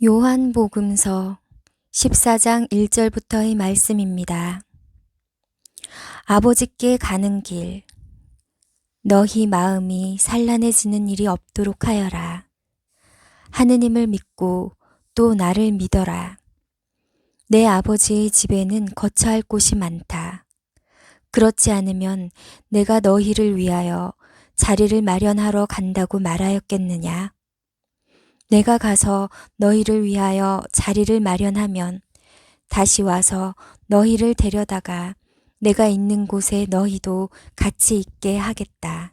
요한복음서 14장 1절부터의 말씀입니다. 아버지께 가는 길, 너희 마음이 산란해지는 일이 없도록 하여라. 하느님을 믿고 또 나를 믿어라. 내 아버지의 집에는 거처할 곳이 많다. 그렇지 않으면 내가 너희를 위하여 자리를 마련하러 간다고 말하였겠느냐? 내가 가서 너희를 위하여 자리를 마련하면 다시 와서 너희를 데려다가 내가 있는 곳에 너희도 같이 있게 하겠다.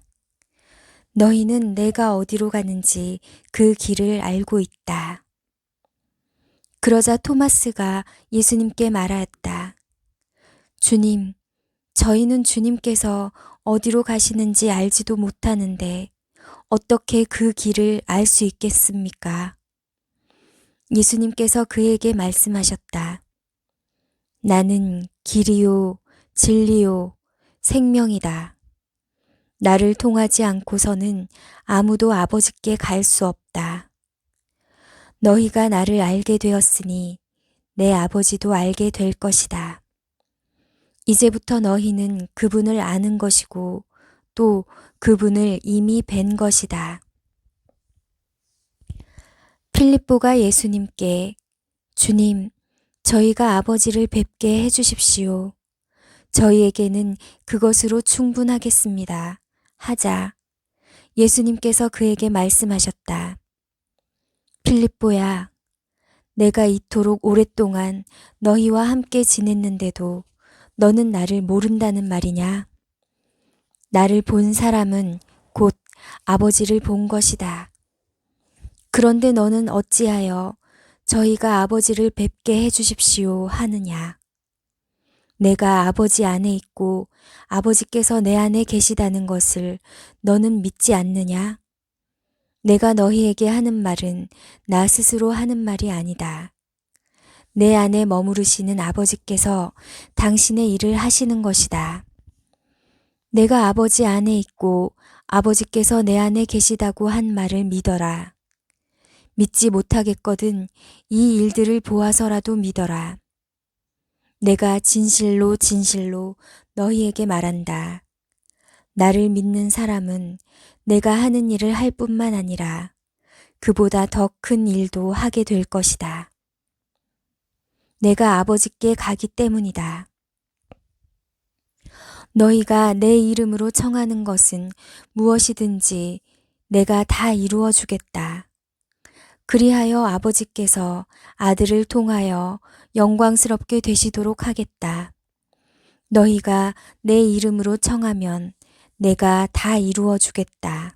너희는 내가 어디로 가는지 그 길을 알고 있다. 그러자 토마스가 예수님께 말하였다. 주님, 저희는 주님께서 어디로 가시는지 알지도 못하는데 어떻게 그 길을 알 수 있겠습니까? 예수님께서 그에게 말씀하셨다. 나는 길이요, 진리요, 생명이다. 나를 통하지 않고서는 아무도 아버지께 갈 수 없다. 너희가 나를 알게 되었으니 내 아버지도 알게 될 것이다. 이제부터 너희는 그분을 아는 것이고 또 그분을 이미 뵌 것이다. 필립보가 예수님께 주님, 저희가 아버지를 뵙게 해주십시오. 저희에게는 그것으로 충분하겠습니다. 하자. 예수님께서 그에게 말씀하셨다. 필립보야, 내가 이토록 오랫동안 너희와 함께 지냈는데도 너는 나를 모른다는 말이냐? 나를 본 사람은 곧 아버지를 본 것이다. 그런데 너는 어찌하여 저희가 아버지를 뵙게 해주십시오 하느냐? 내가 아버지 안에 있고 아버지께서 내 안에 계시다는 것을 너는 믿지 않느냐? 내가 너희에게 하는 말은 나 스스로 하는 말이 아니다. 내 안에 머무르시는 아버지께서 당신의 일을 하시는 것이다. 내가 아버지 안에 있고 아버지께서 내 안에 계시다고 한 말을 믿어라. 믿지 못하겠거든 이 일들을 보아서라도 믿어라. 내가 진실로 진실로 너희에게 말한다. 나를 믿는 사람은 내가 하는 일을 할 뿐만 아니라 그보다 더 큰 일도 하게 될 것이다. 내가 아버지께 가기 때문이다. 너희가 내 이름으로 청하는 것은 무엇이든지 내가 다 이루어 주겠다. 그리하여 아버지께서 아들을 통하여 영광스럽게 되시도록 하겠다. 너희가 내 이름으로 청하면 내가 다 이루어 주겠다.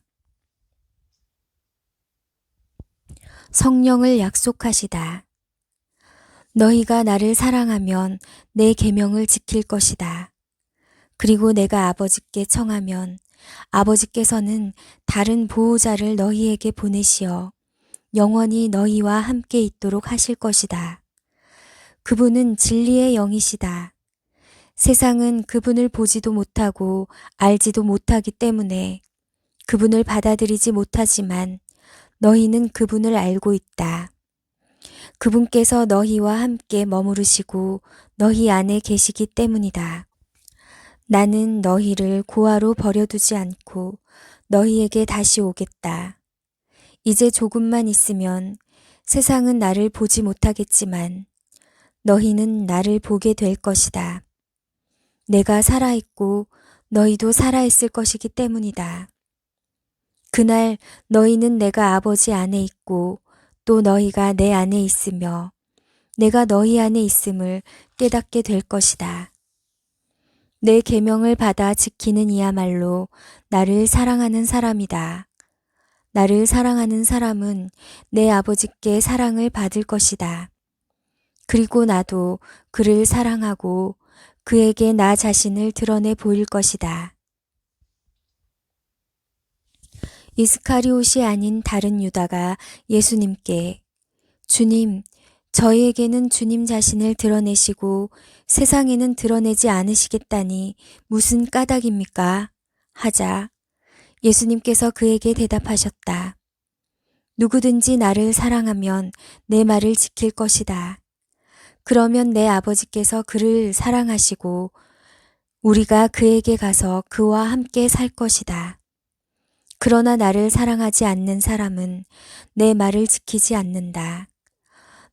성령을 약속하시다. 너희가 나를 사랑하면 내 계명을 지킬 것이다. 그리고 내가 아버지께 청하면 아버지께서는 다른 보호자를 너희에게 보내시어 영원히 너희와 함께 있도록 하실 것이다. 그분은 진리의 영이시다. 세상은 그분을 보지도 못하고 알지도 못하기 때문에 그분을 받아들이지 못하지만 너희는 그분을 알고 있다. 그분께서 너희와 함께 머무르시고 너희 안에 계시기 때문이다. 나는 너희를 고아로 버려두지 않고 너희에게 다시 오겠다. 이제 조금만 있으면 세상은 나를 보지 못하겠지만 너희는 나를 보게 될 것이다. 내가 살아있고 너희도 살아있을 것이기 때문이다. 그날 너희는 내가 아버지 안에 있고 또 너희가 내 안에 있으며 내가 너희 안에 있음을 깨닫게 될 것이다. 내 계명을 받아 지키는 이야말로 나를 사랑하는 사람이다. 나를 사랑하는 사람은 내 아버지께 사랑을 받을 것이다. 그리고 나도 그를 사랑하고 그에게 나 자신을 드러내 보일 것이다. 이스카리옷이 아닌 다른 유다가 예수님께 주님, 저희에게는 주님 자신을 드러내시고 세상에는 드러내지 않으시겠다니 무슨 까닭입니까? 하자 예수님께서 그에게 대답하셨다. 누구든지 나를 사랑하면 내 말을 지킬 것이다. 그러면 내 아버지께서 그를 사랑하시고 우리가 그에게 가서 그와 함께 살 것이다. 그러나 나를 사랑하지 않는 사람은 내 말을 지키지 않는다.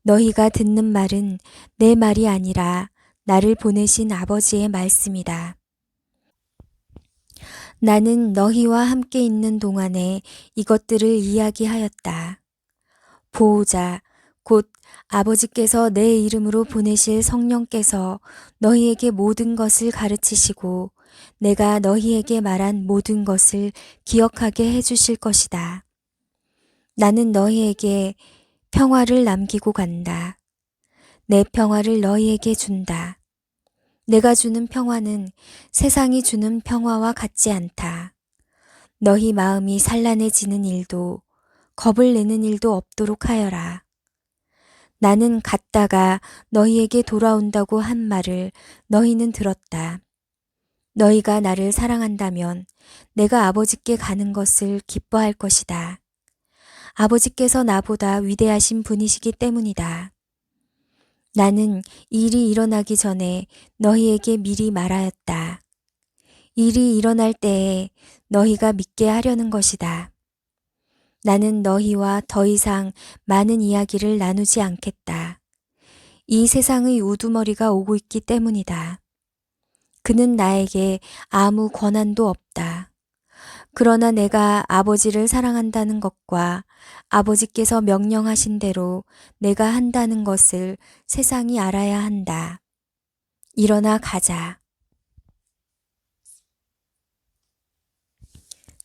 너희가 듣는 말은 내 말이 아니라 나를 보내신 아버지의 말씀이다. 나는 너희와 함께 있는 동안에 이것들을 이야기하였다. 보호자, 곧 아버지께서 내 이름으로 보내실 성령께서 너희에게 모든 것을 가르치시고 내가 너희에게 말한 모든 것을 기억하게 해주실 것이다. 나는 너희에게 평화를 남기고 간다. 내 평화를 너희에게 준다. 내가 주는 평화는 세상이 주는 평화와 같지 않다. 너희 마음이 산란해지는 일도 겁을 내는 일도 없도록 하여라. 나는 갔다가 너희에게 돌아온다고 한 말을 너희는 들었다. 너희가 나를 사랑한다면 내가 아버지께 가는 것을 기뻐할 것이다. 아버지께서 나보다 위대하신 분이시기 때문이다. 나는 일이 일어나기 전에 너희에게 미리 말하였다. 일이 일어날 때에 너희가 믿게 하려는 것이다. 나는 너희와 더 이상 많은 이야기를 나누지 않겠다. 이 세상의 우두머리가 오고 있기 때문이다. 그는 나에게 아무 권한도 없다. 그러나 내가 아버지를 사랑한다는 것과 아버지께서 명령하신 대로 내가 한다는 것을 세상이 알아야 한다. 일어나 가자.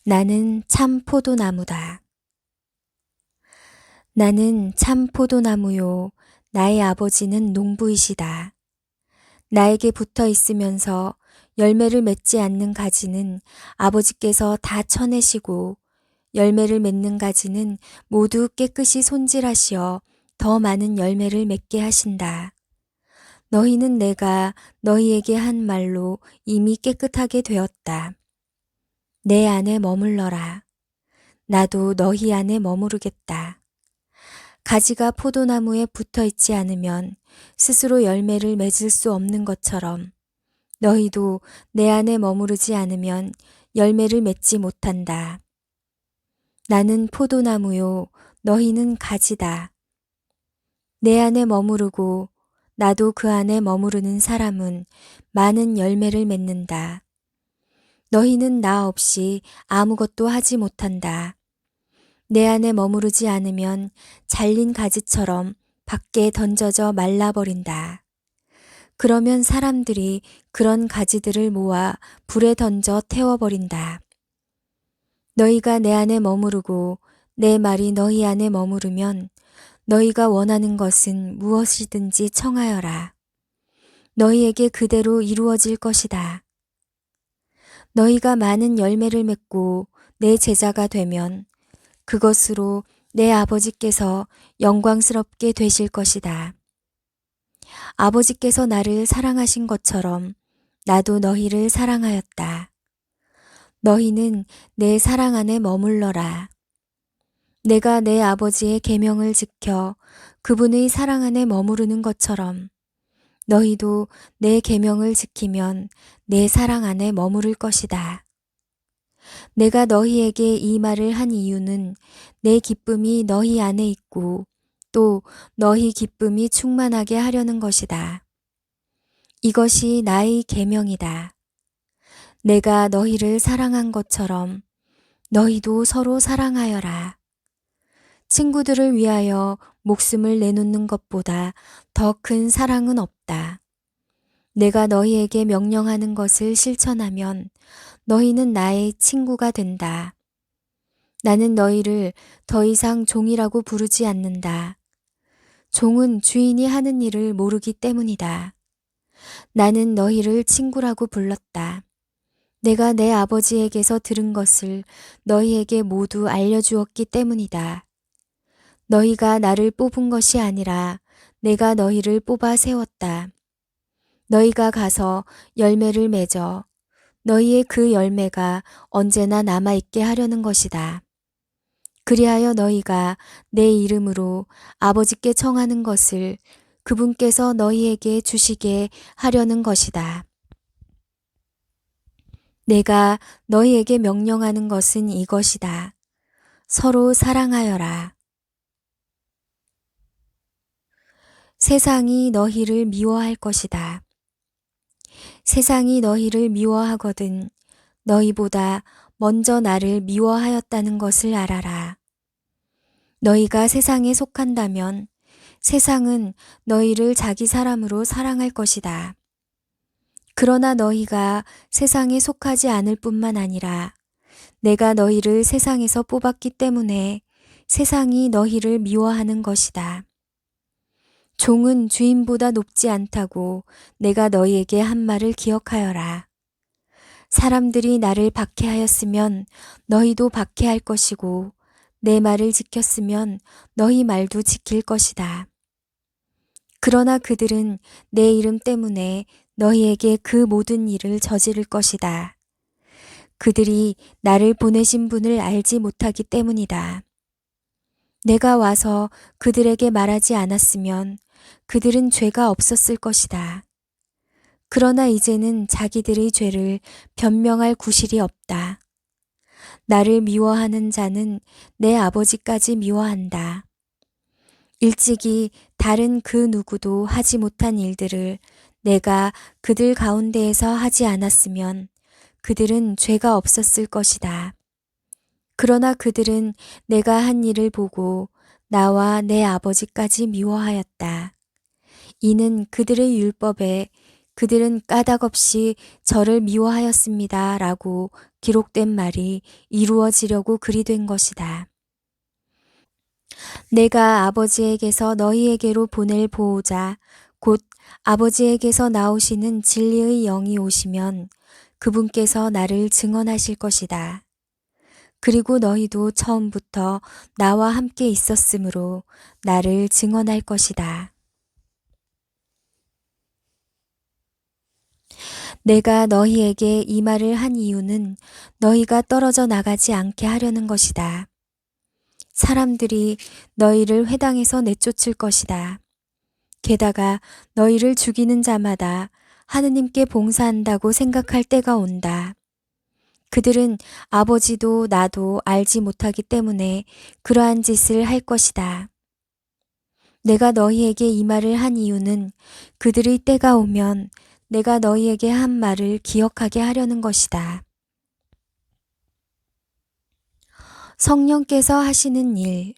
나는 참 포도나무다. 나는 참 포도나무요. 나의 아버지는 농부이시다. 나에게 붙어 있으면서 열매를 맺지 않는 가지는 아버지께서 다 쳐내시고 열매를 맺는 가지는 모두 깨끗이 손질하시어 더 많은 열매를 맺게 하신다. 너희는 내가 너희에게 한 말로 이미 깨끗하게 되었다. 내 안에 머물러라. 나도 너희 안에 머무르겠다. 가지가 포도나무에 붙어 있지 않으면 스스로 열매를 맺을 수 없는 것처럼 너희도 내 안에 머무르지 않으면 열매를 맺지 못한다. 나는 포도나무요, 너희는 가지다. 내 안에 머무르고 나도 그 안에 머무르는 사람은 많은 열매를 맺는다. 너희는 나 없이 아무것도 하지 못한다. 내 안에 머무르지 않으면 잘린 가지처럼 밖에 던져져 말라버린다. 그러면 사람들이 그런 가지들을 모아 불에 던져 태워버린다. 너희가 내 안에 머무르고 내 말이 너희 안에 머무르면 너희가 원하는 것은 무엇이든지 청하여라. 너희에게 그대로 이루어질 것이다. 너희가 많은 열매를 맺고 내 제자가 되면 그것으로 내 아버지께서 영광스럽게 되실 것이다. 아버지께서 나를 사랑하신 것처럼 나도 너희를 사랑하였다. 너희는 내 사랑 안에 머물러라. 내가 내 아버지의 계명을 지켜 그분의 사랑 안에 머무르는 것처럼 너희도 내 계명을 지키면 내 사랑 안에 머무를 것이다. 내가 너희에게 이 말을 한 이유는 내 기쁨이 너희 안에 있고 또 너희 기쁨이 충만하게 하려는 것이다. 이것이 나의 계명이다. 내가 너희를 사랑한 것처럼 너희도 서로 사랑하여라. 친구들을 위하여 목숨을 내놓는 것보다 더 큰 사랑은 없다. 내가 너희에게 명령하는 것을 실천하면 너희는 나의 친구가 된다. 나는 너희를 더 이상 종이라고 부르지 않는다. 종은 주인이 하는 일을 모르기 때문이다. 나는 너희를 친구라고 불렀다. 내가 내 아버지에게서 들은 것을 너희에게 모두 알려주었기 때문이다. 너희가 나를 뽑은 것이 아니라 내가 너희를 뽑아 세웠다. 너희가 가서 열매를 맺어 너희의 그 열매가 언제나 남아있게 하려는 것이다. 그리하여 너희가 내 이름으로 아버지께 청하는 것을 그분께서 너희에게 주시게 하려는 것이다. 내가 너희에게 명령하는 것은 이것이다. 서로 사랑하여라. 세상이 너희를 미워할 것이다. 세상이 너희를 미워하거든 너희보다 먼저 나를 미워하였다는 것을 알아라. 너희가 세상에 속한다면 세상은 너희를 자기 사람으로 사랑할 것이다. 그러나 너희가 세상에 속하지 않을 뿐만 아니라 내가 너희를 세상에서 뽑았기 때문에 세상이 너희를 미워하는 것이다. 종은 주인보다 높지 않다고 내가 너희에게 한 말을 기억하여라. 사람들이 나를 박해하였으면 너희도 박해할 것이고 내 말을 지켰으면 너희 말도 지킬 것이다. 그러나 그들은 내 이름 때문에 너희에게 그 모든 일을 저지를 것이다. 그들이 나를 보내신 분을 알지 못하기 때문이다. 내가 와서 그들에게 말하지 않았으면 그들은 죄가 없었을 것이다. 그러나 이제는 자기들의 죄를 변명할 구실이 없다. 나를 미워하는 자는 내 아버지까지 미워한다. 일찍이 다른 그 누구도 하지 못한 일들을 내가 그들 가운데에서 하지 않았으면 그들은 죄가 없었을 것이다. 그러나 그들은 내가 한 일을 보고 나와 내 아버지까지 미워하였다. 이는 그들의 율법에 그들은 까닭없이 저를 미워하였습니다. 라고 기록된 말이 이루어지려고 그리 된 것이다. 내가 아버지에게서 너희에게로 보낼 보호자, 곧 아버지에게서 나오시는 진리의 영이 오시면 그분께서 나를 증언하실 것이다. 그리고 너희도 처음부터 나와 함께 있었으므로 나를 증언할 것이다. 내가 너희에게 이 말을 한 이유는 너희가 떨어져 나가지 않게 하려는 것이다. 사람들이 너희를 회당에서 내쫓을 것이다. 게다가 너희를 죽이는 자마다 하느님께 봉사한다고 생각할 때가 온다. 그들은 아버지도 나도 알지 못하기 때문에 그러한 짓을 할 것이다. 내가 너희에게 이 말을 한 이유는 그들의 때가 오면 내가 너희에게 한 말을 기억하게 하려는 것이다. 성령께서 하시는 일.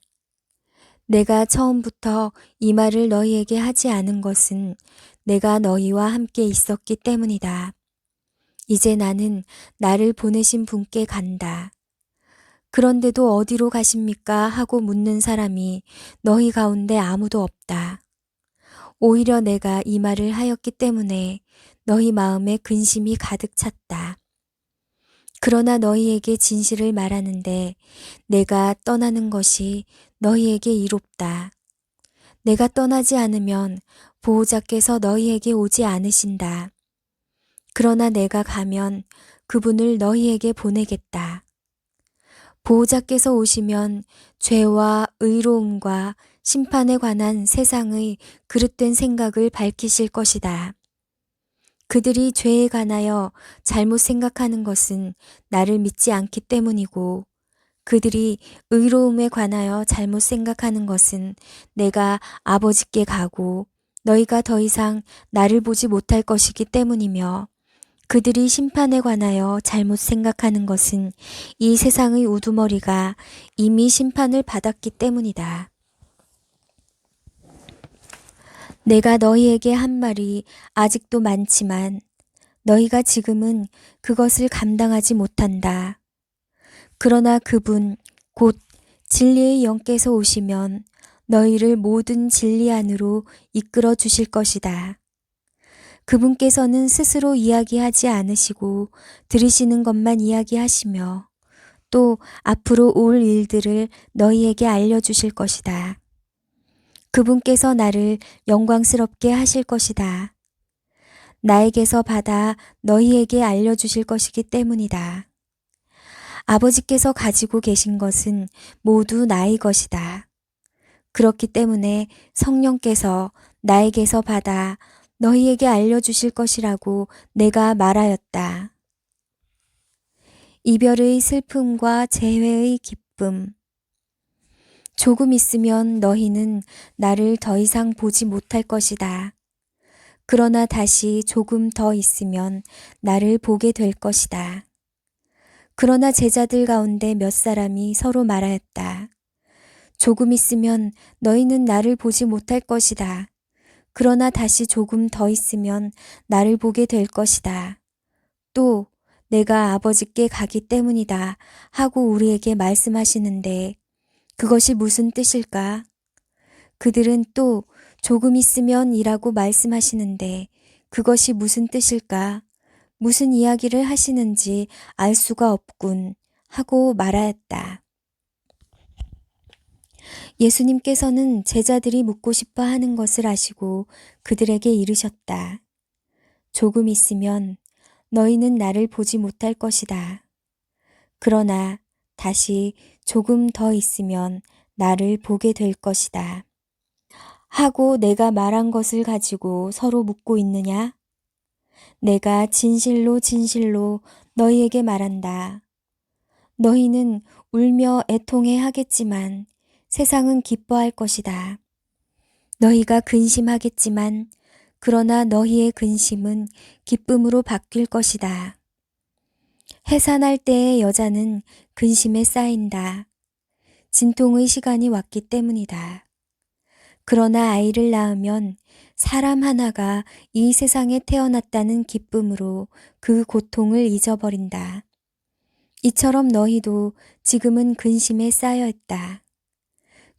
내가 처음부터 이 말을 너희에게 하지 않은 것은 내가 너희와 함께 있었기 때문이다. 이제 나는 나를 보내신 분께 간다. 그런데도 어디로 가십니까? 하고 묻는 사람이 너희 가운데 아무도 없다. 오히려 내가 이 말을 하였기 때문에 너희 마음에 근심이 가득 찼다. 그러나 너희에게 진실을 말하는데 내가 떠나는 것이 너희에게 이롭다. 내가 떠나지 않으면 보호자께서 너희에게 오지 않으신다. 그러나 내가 가면 그분을 너희에게 보내겠다. 보호자께서 오시면 죄와 의로움과 심판에 관한 세상의 그릇된 생각을 밝히실 것이다. 그들이 죄에 관하여 잘못 생각하는 것은 나를 믿지 않기 때문이고 그들이 의로움에 관하여 잘못 생각하는 것은 내가 아버지께 가고 너희가 더 이상 나를 보지 못할 것이기 때문이며 그들이 심판에 관하여 잘못 생각하는 것은 이 세상의 우두머리가 이미 심판을 받았기 때문이다. 내가 너희에게 한 말이 아직도 많지만 너희가 지금은 그것을 감당하지 못한다. 그러나 그분 곧 진리의 영께서 오시면 너희를 모든 진리 안으로 이끌어 주실 것이다. 그분께서는 스스로 이야기하지 않으시고 들으시는 것만 이야기하시며 또 앞으로 올 일들을 너희에게 알려주실 것이다. 그분께서 나를 영광스럽게 하실 것이다. 나에게서 받아 너희에게 알려주실 것이기 때문이다. 아버지께서 가지고 계신 것은 모두 나의 것이다. 그렇기 때문에 성령께서 나에게서 받아 너희에게 알려주실 것이라고 내가 말하였다. 이별의 슬픔과 재회의 기쁨. 조금 있으면 너희는 나를 더 이상 보지 못할 것이다. 그러나 다시 조금 더 있으면 나를 보게 될 것이다. 그러나 제자들 가운데 몇 사람이 서로 말하였다. 조금 있으면 너희는 나를 보지 못할 것이다. 그러나 다시 조금 더 있으면 나를 보게 될 것이다. 또 내가 아버지께 가기 때문이다 하고 우리에게 말씀하시는데 그것이 무슨 뜻일까? 그들은 또 조금 있으면 이라고 말씀하시는데 그것이 무슨 뜻일까? 무슨 이야기를 하시는지 알 수가 없군 하고 말하였다. 예수님께서는 제자들이 묻고 싶어 하는 것을 아시고 그들에게 이르셨다. 조금 있으면 너희는 나를 보지 못할 것이다. 그러나 다시 조금 더 있으면 나를 보게 될 것이다. 하고 내가 말한 것을 가지고 서로 묻고 있느냐? 내가 진실로 진실로 너희에게 말한다. 너희는 울며 애통해 하겠지만 세상은 기뻐할 것이다. 너희가 근심하겠지만 그러나 너희의 근심은 기쁨으로 바뀔 것이다. 해산할 때의 여자는 근심에 쌓인다. 진통의 시간이 왔기 때문이다. 그러나 아이를 낳으면 사람 하나가 이 세상에 태어났다는 기쁨으로 그 고통을 잊어버린다. 이처럼 너희도 지금은 근심에 쌓여 있다.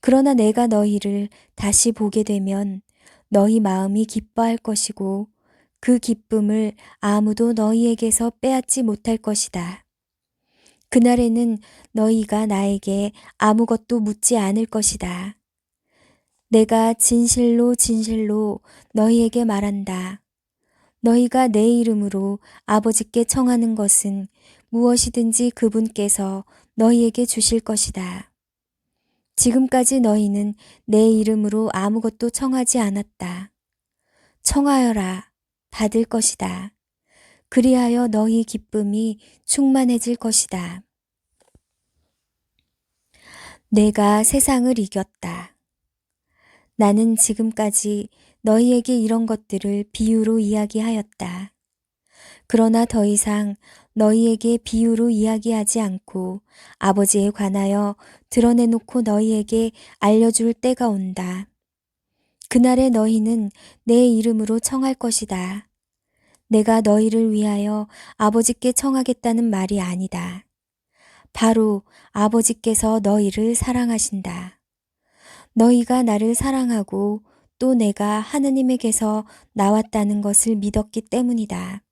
그러나 내가 너희를 다시 보게 되면 너희 마음이 기뻐할 것이고 그 기쁨을 아무도 너희에게서 빼앗지 못할 것이다. 그날에는 너희가 나에게 아무것도 묻지 않을 것이다. 내가 진실로 진실로 너희에게 말한다. 너희가 내 이름으로 아버지께 청하는 것은 무엇이든지 그분께서 너희에게 주실 것이다. 지금까지 너희는 내 이름으로 아무것도 청하지 않았다. 청하여라, 받을 것이다. 그리하여 너희 기쁨이 충만해질 것이다. 내가 세상을 이겼다. 나는 지금까지 너희에게 이런 것들을 비유로 이야기하였다. 그러나 더 이상 너희에게 비유로 이야기하지 않고 아버지에 관하여 드러내놓고 너희에게 알려줄 때가 온다. 그날에 너희는 내 이름으로 청할 것이다. 내가 너희를 위하여 아버지께 청하겠다는 말이 아니다. 바로 아버지께서 너희를 사랑하신다. 너희가 나를 사랑하고 또 내가 하느님에게서 나왔다는 것을 믿었기 때문이다.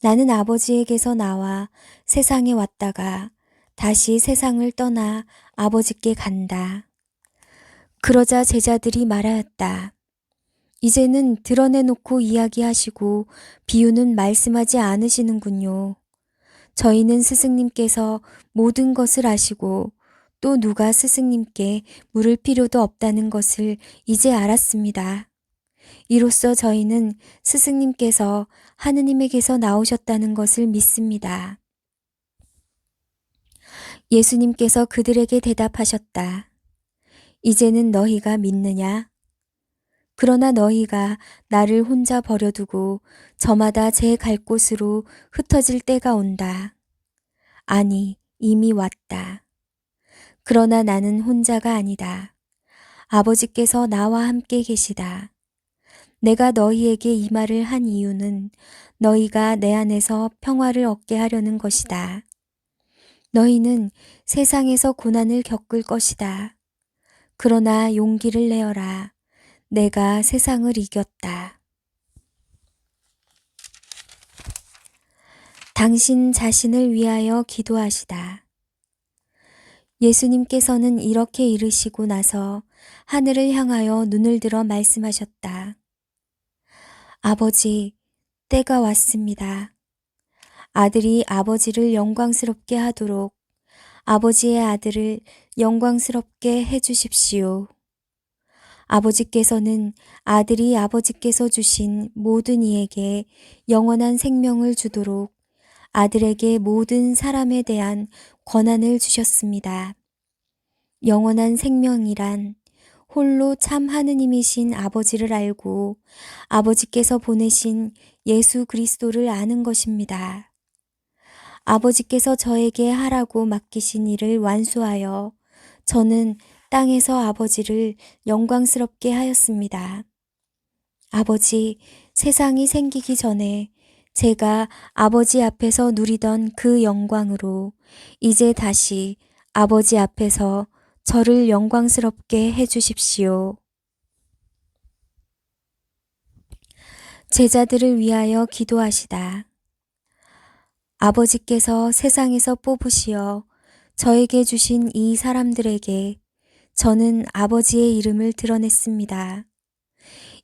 나는 아버지에게서 나와 세상에 왔다가 다시 세상을 떠나 아버지께 간다. 그러자 제자들이 말하였다. 이제는 드러내놓고 이야기하시고 비유는 말씀하지 않으시는군요. 저희는 스승님께서 모든 것을 아시고 또 누가 스승님께 물을 필요도 없다는 것을 이제 알았습니다. 이로써 저희는 스승님께서 하느님에게서 나오셨다는 것을 믿습니다. 예수님께서 그들에게 대답하셨다. 이제는 너희가 믿느냐? 그러나 너희가 나를 혼자 버려두고 저마다 제 갈 곳으로 흩어질 때가 온다. 아니, 이미 왔다. 그러나 나는 혼자가 아니다. 아버지께서 나와 함께 계시다. 내가 너희에게 이 말을 한 이유는 너희가 내 안에서 평화를 얻게 하려는 것이다. 너희는 세상에서 고난을 겪을 것이다. 그러나 용기를 내어라. 내가 세상을 이겼다. 당신 자신을 위하여 기도하시다. 예수님께서는 이렇게 이르시고 나서 하늘을 향하여 눈을 들어 말씀하셨다. 아버지, 때가 왔습니다. 아들이 아버지를 영광스럽게 하도록 아버지의 아들을 영광스럽게 해주십시오. 아버지께서는 아들이 아버지께서 주신 모든 이에게 영원한 생명을 주도록 아들에게 모든 사람에 대한 권한을 주셨습니다. 영원한 생명이란 홀로 참 하느님이신 아버지를 알고 아버지께서 보내신 예수 그리스도를 아는 것입니다. 아버지께서 저에게 하라고 맡기신 일을 완수하여 저는 땅에서 아버지를 영광스럽게 하였습니다. 아버지, 세상이 생기기 전에 제가 아버지 앞에서 누리던 그 영광으로 이제 다시 아버지 앞에서 저를 영광스럽게 해주십시오. 제자들을 위하여 기도하시다. 아버지께서 세상에서 뽑으시어 저에게 주신 이 사람들에게 저는 아버지의 이름을 드러냈습니다.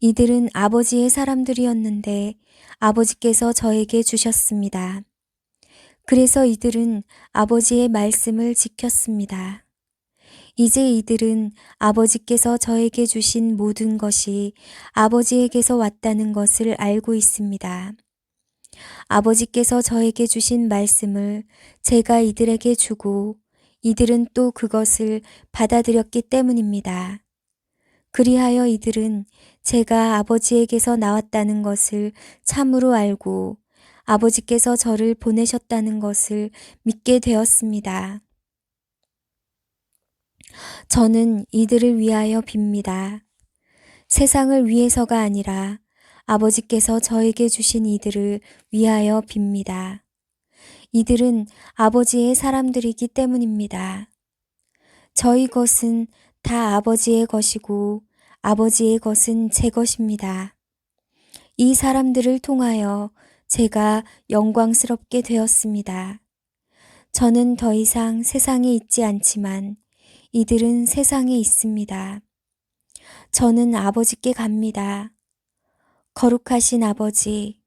이들은 아버지의 사람들이었는데 아버지께서 저에게 주셨습니다. 그래서 이들은 아버지의 말씀을 지켰습니다. 이제 이들은 아버지께서 저에게 주신 모든 것이 아버지에게서 왔다는 것을 알고 있습니다. 아버지께서 저에게 주신 말씀을 제가 이들에게 주고 이들은 또 그것을 받아들였기 때문입니다. 그리하여 이들은 제가 아버지에게서 나왔다는 것을 참으로 알고 아버지께서 저를 보내셨다는 것을 믿게 되었습니다. 저는 이들을 위하여 빕니다. 세상을 위해서가 아니라 아버지께서 저에게 주신 이들을 위하여 빕니다. 이들은 아버지의 사람들이기 때문입니다. 저희 것은 다 아버지의 것이고 아버지의 것은 제 것입니다. 이 사람들을 통하여 제가 영광스럽게 되었습니다. 저는 더 이상 세상에 있지 않지만 이들은 세상에 있습니다. 저는 아버지께 갑니다. 거룩하신 아버지,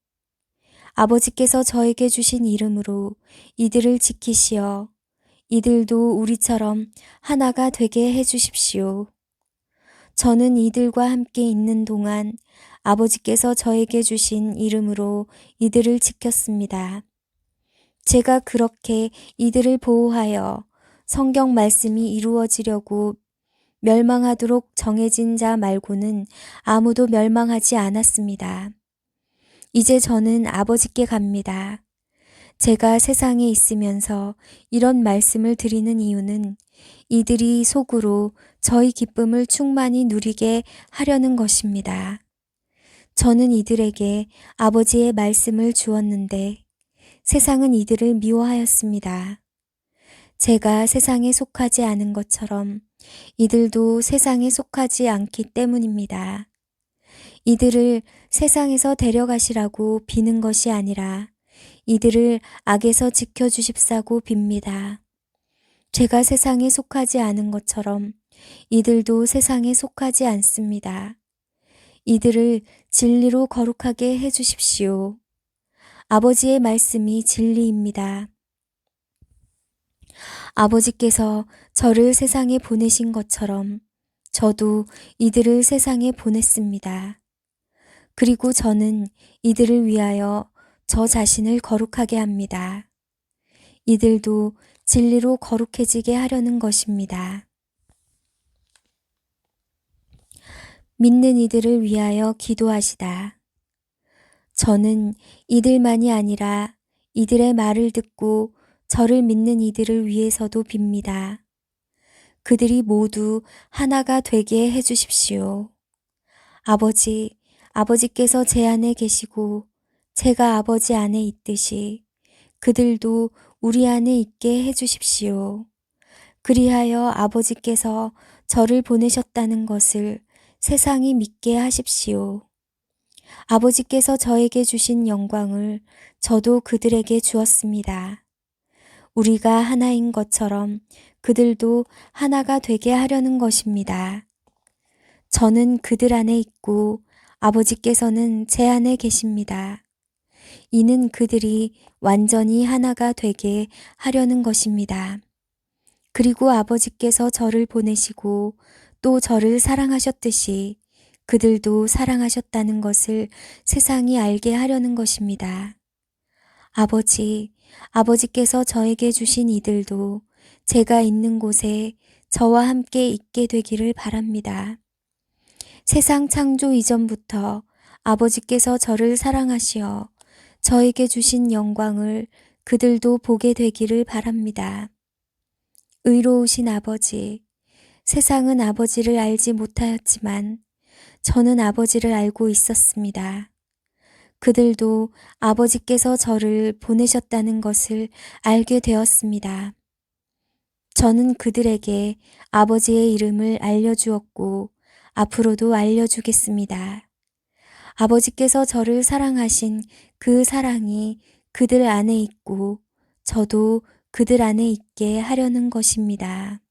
아버지께서 저에게 주신 이름으로 이들을 지키시어 이들도 우리처럼 하나가 되게 해주십시오. 저는 이들과 함께 있는 동안 아버지께서 저에게 주신 이름으로 이들을 지켰습니다. 제가 그렇게 이들을 보호하여 성경 말씀이 이루어지려고 멸망하도록 정해진 자 말고는 아무도 멸망하지 않았습니다. 이제 저는 아버지께 갑니다. 제가 세상에 있으면서 이런 말씀을 드리는 이유는 이들이 속으로 저희 기쁨을 충만히 누리게 하려는 것입니다. 저는 이들에게 아버지의 말씀을 주었는데 세상은 이들을 미워하였습니다. 제가 세상에 속하지 않은 것처럼 이들도 세상에 속하지 않기 때문입니다. 이들을 세상에서 데려가시라고 비는 것이 아니라 이들을 악에서 지켜주십사고 빕니다. 제가 세상에 속하지 않은 것처럼 이들도 세상에 속하지 않습니다. 이들을 진리로 거룩하게 해주십시오. 아버지의 말씀이 진리입니다. 아버지께서 저를 세상에 보내신 것처럼 저도 이들을 세상에 보냈습니다. 그리고 저는 이들을 위하여 저 자신을 거룩하게 합니다. 이들도 진리로 거룩해지게 하려는 것입니다. 믿는 이들을 위하여 기도하시다. 저는 이들만이 아니라 이들의 말을 듣고 저를 믿는 이들을 위해서도 빕니다. 그들이 모두 하나가 되게 해주십시오. 아버지, 아버지께서 제 안에 계시고 제가 아버지 안에 있듯이 그들도 우리 안에 있게 해주십시오. 그리하여 아버지께서 저를 보내셨다는 것을 세상이 믿게 하십시오. 아버지께서 저에게 주신 영광을 저도 그들에게 주었습니다. 우리가 하나인 것처럼 그들도 하나가 되게 하려는 것입니다. 저는 그들 안에 있고 아버지께서는 제 안에 계십니다. 이는 그들이 완전히 하나가 되게 하려는 것입니다. 그리고 아버지께서 저를 보내시고 또 저를 사랑하셨듯이 그들도 사랑하셨다는 것을 세상이 알게 하려는 것입니다. 아버지께서 저에게 주신 이들도 제가 있는 곳에 저와 함께 있게 되기를 바랍니다. 세상 창조 이전부터 아버지께서 저를 사랑하시어 저에게 주신 영광을 그들도 보게 되기를 바랍니다. 의로우신 아버지, 세상은 아버지를 알지 못하였지만 저는 아버지를 알고 있었습니다. 그들도 아버지께서 저를 보내셨다는 것을 알게 되었습니다. 저는 그들에게 아버지의 이름을 알려주었고 앞으로도 알려주겠습니다. 아버지께서 저를 사랑하신 그 사랑이 그들 안에 있고 저도 그들 안에 있게 하려는 것입니다.